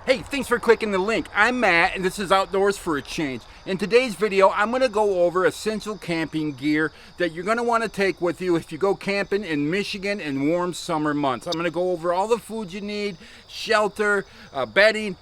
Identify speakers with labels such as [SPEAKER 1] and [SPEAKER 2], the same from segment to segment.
[SPEAKER 1] Hey, thanks for clicking the link. I'm Matt, and this is Outdoors for a Change. In today's video, I'm going to go over essential camping gear that you're going to want to take with you if you go camping in Michigan in warm summer months. I'm going to go over all the food you need, shelter, bedding,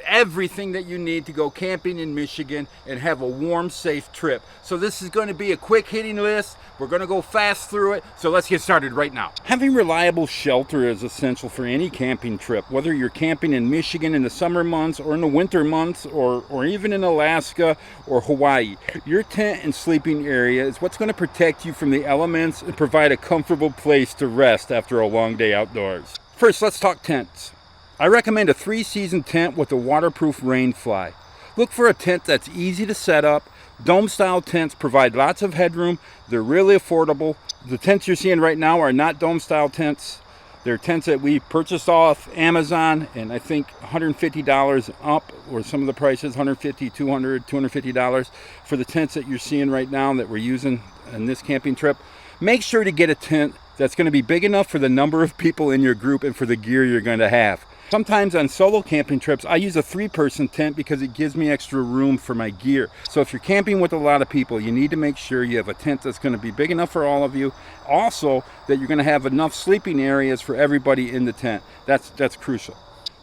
[SPEAKER 1] everything that you need to go camping in Michigan and have a warm, safe trip. So this is going to be a quick hitting list. We're going to go fast through it, so let's get started right now. Having reliable shelter is essential for any camping trip, whether you're camping in Michigan in the summer months or in the winter months or even in Alaska or Hawaii. Your tent and sleeping area is what's going to protect you from the elements and provide a comfortable place to rest after a long day outdoors. First, let's talk tents. I recommend a 3-season tent with a waterproof rain fly. Look for a tent that's easy to set up. Dome-style tents provide lots of headroom. They're really affordable. The tents you're seeing right now are not dome-style tents. They're tents that we purchased off Amazon, and I think $150 up, or some of the prices, $150, $200, $250 for the tents that you're seeing right now that we're using in this camping trip. Make sure to get a tent that's going to be big enough for the number of people in your group and for the gear you're going to have. Sometimes on solo camping trips, I use a 3-person tent because it gives me extra room for my gear. So if you're camping with a lot of people, you need to make sure you have a tent that's going to be big enough for all of you. Also, that you're going to have enough sleeping areas for everybody in the tent. That's crucial.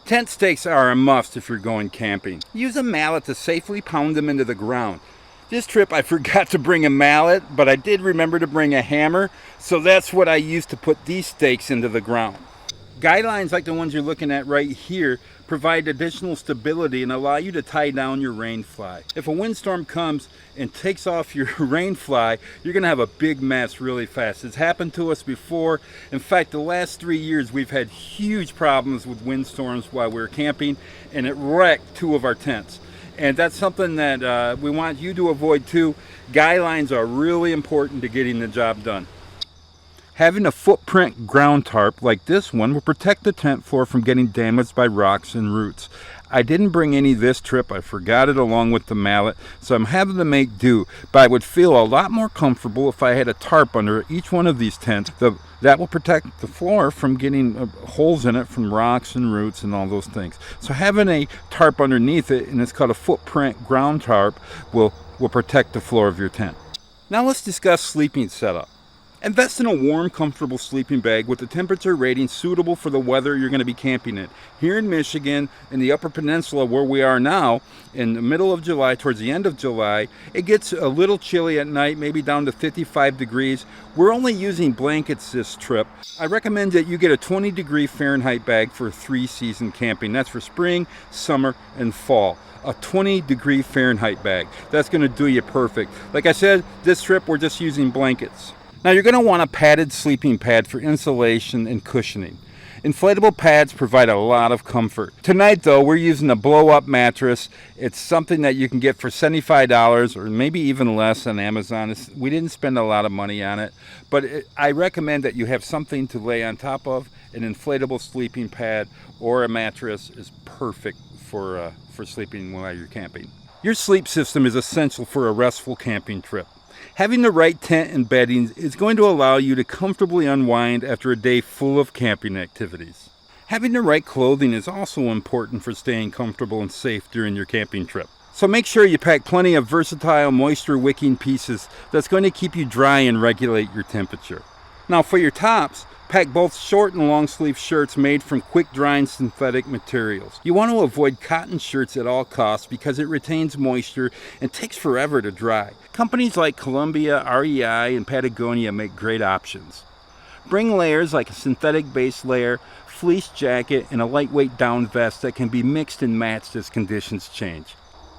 [SPEAKER 1] Tent stakes are a must if you're going camping. Use a mallet to safely pound them into the ground. This trip I forgot to bring a mallet, but I did remember to bring a hammer, so that's what I used to put these stakes into the ground. Guidelines like the ones you're looking at right here provide additional stability and allow you to tie down your rain fly. If a windstorm comes and takes off your rain fly, you're going to have a big mess really fast. It's happened to us before. In fact, the last 3 years we've had huge problems with windstorms while we were camping, and it wrecked 2 of our tents. And that's something that we want you to avoid too. Guidelines are really important to getting the job done. Having a footprint ground tarp like this one will protect the tent floor from getting damaged by rocks and roots. I didn't bring any this trip. I forgot it along with the mallet, so I'm having to make do. But I would feel a lot more comfortable if I had a tarp under each one of these tents. That will protect the floor from getting holes in it from rocks and roots and all those things. So having a tarp underneath it, and it's called a footprint ground tarp, will protect the floor of your tent. Now let's discuss sleeping setup. Invest in a warm, comfortable sleeping bag with a temperature rating suitable for the weather you're going to be camping in. Here in Michigan, in the Upper Peninsula where we are now, in the middle of July, towards the end of July, it gets a little chilly at night, maybe down to 55 degrees. We're only using blankets this trip. I recommend that you get a 20-degree Fahrenheit bag for 3-season camping. That's for spring, summer, and fall. A 20-degree Fahrenheit bag. That's going to do you perfect. Like I said, this trip we're just using blankets. Now you're going to want a padded sleeping pad for insulation and cushioning. Inflatable pads provide a lot of comfort. Tonight though, we're using a blow-up mattress. It's something that you can get for $75 or maybe even less on Amazon. We didn't spend a lot of money on it, but I recommend that you have something to lay on top of. An inflatable sleeping pad or a mattress is perfect for sleeping while you're camping. Your sleep system is essential for a restful camping trip. Having the right tent and bedding is going to allow you to comfortably unwind after a day full of camping activities. Having the right clothing is also important for staying comfortable and safe during your camping trip. So make sure you pack plenty of versatile moisture-wicking pieces that's going to keep you dry and regulate your temperature. Now for your tops, pack both short and long sleeve shirts made from quick-drying synthetic materials. You want to avoid cotton shirts at all costs because it retains moisture and takes forever to dry. Companies like Columbia, REI, and Patagonia make great options. Bring layers like a synthetic base layer, fleece jacket, and a lightweight down vest that can be mixed and matched as conditions change.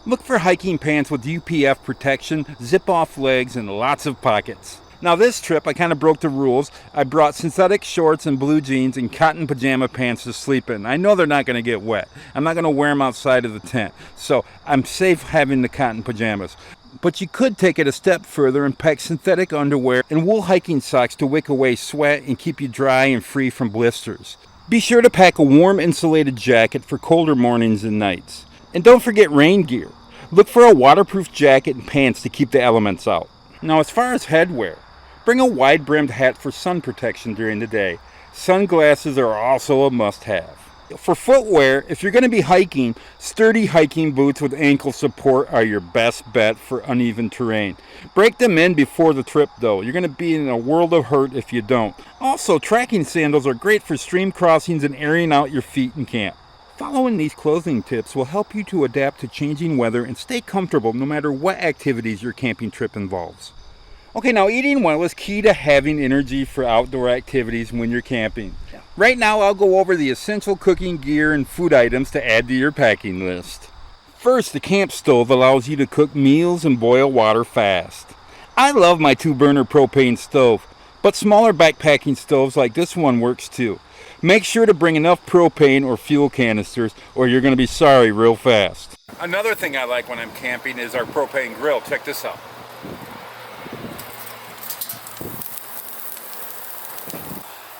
[SPEAKER 1] Look for hiking pants with UPF protection, zip-off legs, and lots of pockets. Now this trip, I kind of broke the rules. I brought synthetic shorts and blue jeans and cotton pajama pants to sleep in. I know they're not going to get wet. I'm not going to wear them outside of the tent, so I'm safe having the cotton pajamas. But you could take it a step further and pack synthetic underwear and wool hiking socks to wick away sweat and keep you dry and free from blisters. Be sure to pack a warm insulated jacket for colder mornings and nights. And don't forget rain gear. Look for a waterproof jacket and pants to keep the elements out. Now as far as headwear, bring a wide-brimmed hat for sun protection during the day. Sunglasses are also a must-have. For footwear, if you're going to be hiking, sturdy hiking boots with ankle support are your best bet for uneven terrain. Break them in before the trip though. You're going to be in a world of hurt if you don't. Also, trekking sandals are great for stream crossings and airing out your feet in camp. Following these clothing tips will help you to adapt to changing weather and stay comfortable no matter what activities your camping trip involves. Okay, now eating well is key to having energy for outdoor activities when you're camping. Right now I'll go over the essential cooking gear and food items to add to your packing list. First, the camp stove allows you to cook meals and boil water fast. I love my 2-burner propane stove, but smaller backpacking stoves like this one works too. Make sure to bring enough propane or fuel canisters or you're going to be sorry real fast. Another thing I like when I'm camping is our propane grill. Check this out.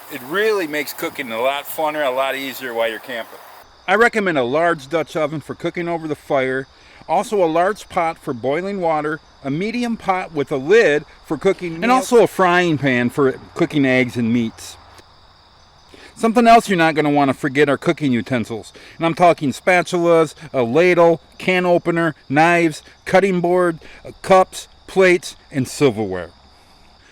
[SPEAKER 1] It really makes cooking a lot funner, a lot easier while you're camping. I recommend a large Dutch oven for cooking over the fire, also a large pot for boiling water, a medium pot with a lid for cooking meals, and also a frying pan for cooking eggs and meats. Something else you're not going to want to forget are cooking utensils. And I'm talking spatulas, a ladle, can opener, knives, cutting board, cups, plates, and silverware.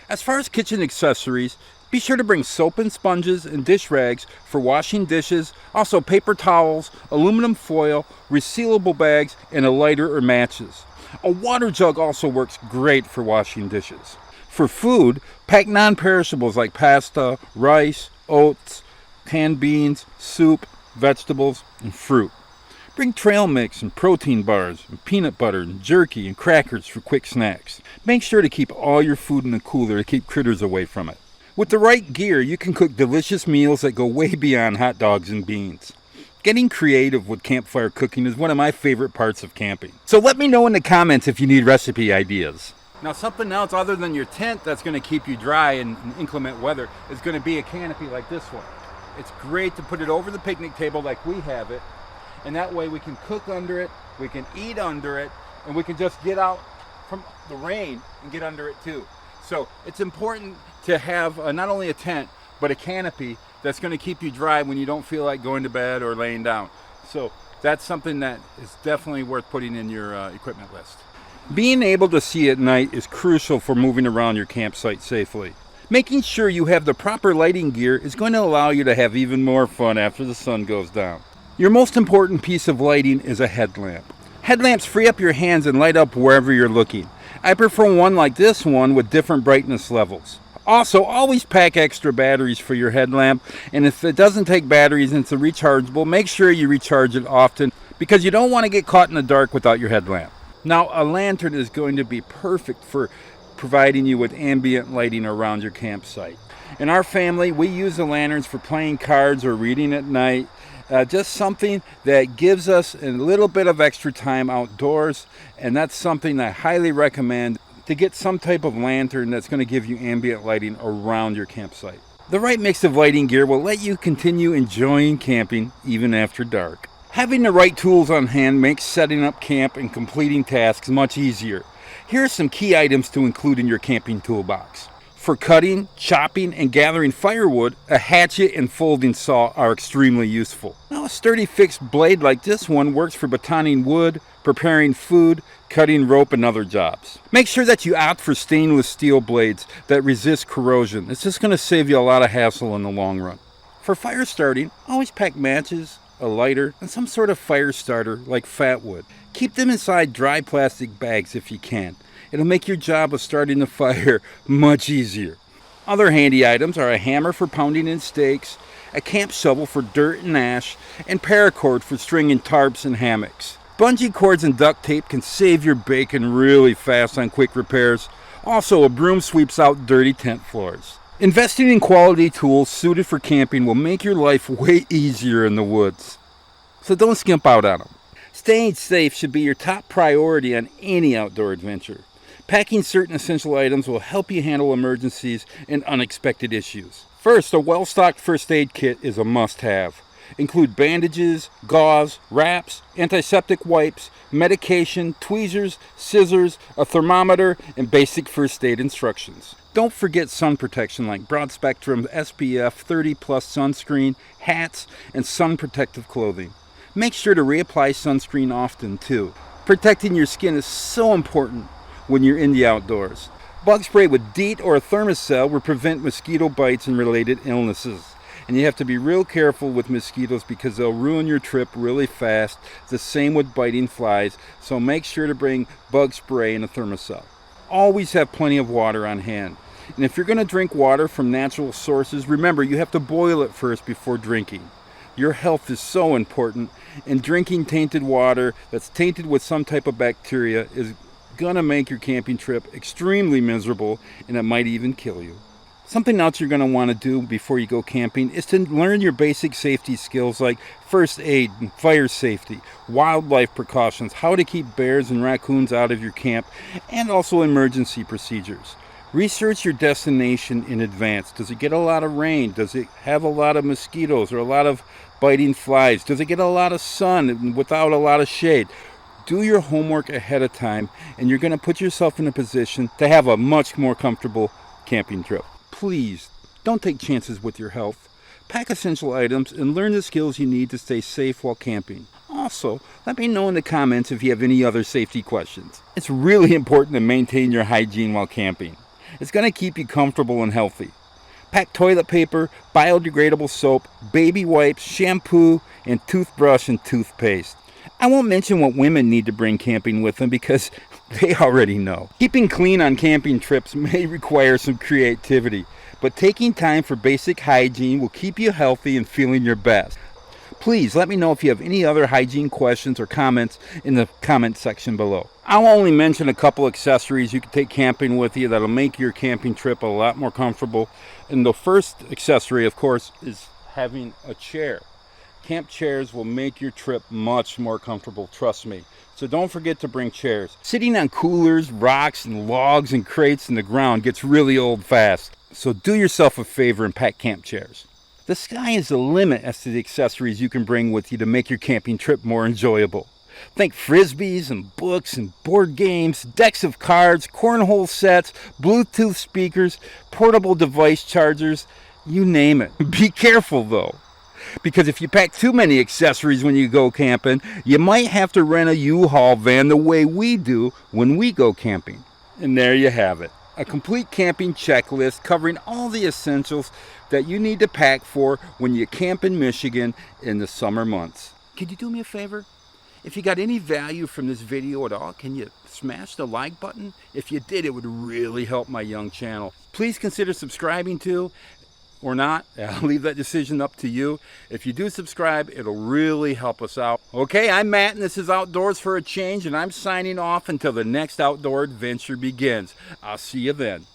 [SPEAKER 1] As far as kitchen accessories, be sure to bring soap and sponges and dish rags for washing dishes, also paper towels, aluminum foil, resealable bags, and a lighter or matches. A water jug also works great for washing dishes. For food, pack non-perishables like pasta, rice, oats, canned beans, soup, vegetables, and fruit. Bring trail mix and protein bars, and peanut butter and jerky and crackers for quick snacks. Make sure to keep all your food in the cooler to keep critters away from it. With the right gear, you can cook delicious meals that go way beyond hot dogs and beans. Getting creative with campfire cooking is one of my favorite parts of camping. So let me know in the comments if you need recipe ideas. Now, something else other than your tent that's going to keep you dry in inclement weather is going to be a canopy like this one. It's great to put it over the picnic table like we have it, and that way we can cook under it, we can eat under it, and we can just get out from the rain and get under it too. So it's important to have not only a tent, but a canopy that's going to keep you dry when you don't feel like going to bed or laying down. So that's something that is definitely worth putting in your equipment list. Being able to see at night is crucial for moving around your campsite safely. Making sure you have the proper lighting gear is going to allow you to have even more fun after the sun goes down. Your most important piece of lighting is a headlamp. Headlamps free up your hands and light up wherever you're looking. I prefer one like this one with different brightness levels. Also, always pack extra batteries for your headlamp, and if it doesn't take batteries and it's a rechargeable, make sure you recharge it often because you don't want to get caught in the dark without your headlamp. Now, a lantern is going to be perfect for providing you with ambient lighting around your campsite. In our family, we use the lanterns for playing cards or reading at night. Just something that gives us a little bit of extra time outdoors, and that's something I highly recommend, to get some type of lantern that's going to give you ambient lighting around your campsite. The right mix of lighting gear will let you continue enjoying camping even after dark. Having the right tools on hand makes setting up camp and completing tasks much easier. Here are some key items to include in your camping toolbox. For cutting, chopping, and gathering firewood, a hatchet and folding saw are extremely useful. Now, a sturdy fixed blade like this one works for batoning wood, preparing food, cutting rope, and other jobs. Make sure that you opt for stainless steel blades that resist corrosion. It's just going to save you a lot of hassle in the long run. For fire starting, always pack matches, a lighter, and some sort of fire starter like fat wood. Keep them inside dry plastic bags if you can. It'll make your job of starting the fire much easier. Other handy items are a hammer for pounding in stakes, a camp shovel for dirt and ash, and paracord for stringing tarps and hammocks. Bungee cords and duct tape can save your bacon really fast on quick repairs. Also, a broom sweeps out dirty tent floors. Investing in quality tools suited for camping will make your life way easier in the woods. So don't skimp out on them. Staying safe should be your top priority on any outdoor adventure. Packing certain essential items will help you handle emergencies and unexpected issues. First, a well-stocked first aid kit is a must-have. include bandages, gauze, wraps, antiseptic wipes, medication, tweezers, scissors, a thermometer, and basic first aid instructions. Don't forget sun protection like broad spectrum SPF 30+ sunscreen, hats, and sun protective clothing. Make sure to reapply sunscreen often too. Protecting your skin is so important when you're in the outdoors. Bug spray with DEET or a Thermacell will prevent mosquito bites and related illnesses. And you have to be real careful with mosquitoes because they'll ruin your trip really fast. The same with biting flies, so make sure to bring bug spray and a Thermacell. Always have plenty of water on hand. And if you're going to drink water from natural sources, remember you have to boil it first before drinking. Your health is so important, and drinking tainted water that's tainted with some type of bacteria is gonna make your camping trip extremely miserable, and it might even kill you. Something else you're gonna want to do before you go camping is to learn your basic safety skills like first aid and fire safety, wildlife precautions, how to keep bears and raccoons out of your camp, and also emergency procedures. Research your destination in advance. Does it get a lot of rain? Does it have a lot of mosquitoes or a lot of biting flies? Does it get a lot of sun without a lot of shade? Do your homework ahead of time, and you're going to put yourself in a position to have a much more comfortable camping trip. Please, don't take chances with your health. Pack essential items and learn the skills you need to stay safe while camping. Also, let me know in the comments if you have any other safety questions. It's really important to maintain your hygiene while camping. It's going to keep you comfortable and healthy. Pack toilet paper, biodegradable soap, baby wipes, shampoo, and toothbrush and toothpaste. I won't mention what women need to bring camping with them because they already know. Keeping clean on camping trips may require some creativity, but taking time for basic hygiene will keep you healthy and feeling your best. Please let me know if you have any other hygiene questions or comments in the comment section below. I'll only mention a couple accessories you can take camping with you that'll make your camping trip a lot more comfortable. And the first accessory, of course, is having a chair. Camp chairs will make your trip much more comfortable, trust me. So don't forget to bring chairs. Sitting on coolers, rocks, and logs and crates in the ground gets really old fast. So do yourself a favor and pack camp chairs. The sky is the limit as to the accessories you can bring with you to make your camping trip more enjoyable. Think frisbees and books and board games, decks of cards, cornhole sets, Bluetooth speakers, portable device chargers, you name it. Be careful though, because if you pack too many accessories when you go camping, you might have to rent a U-Haul van the way we do when we go camping. And there you have it, a complete camping checklist covering all the essentials that you need to pack for when you camp in Michigan in the summer months. Could you do me a favor? If you got any value from this video at all, can you smash the like button? If you did, it would really help my young channel. Please consider subscribing too, or not. I'll leave that decision up to you. If you do subscribe, it'll really help us out. Okay, I'm Matt, and this is Outdoors for a Change, and I'm signing off until the next outdoor adventure begins. I'll see you then.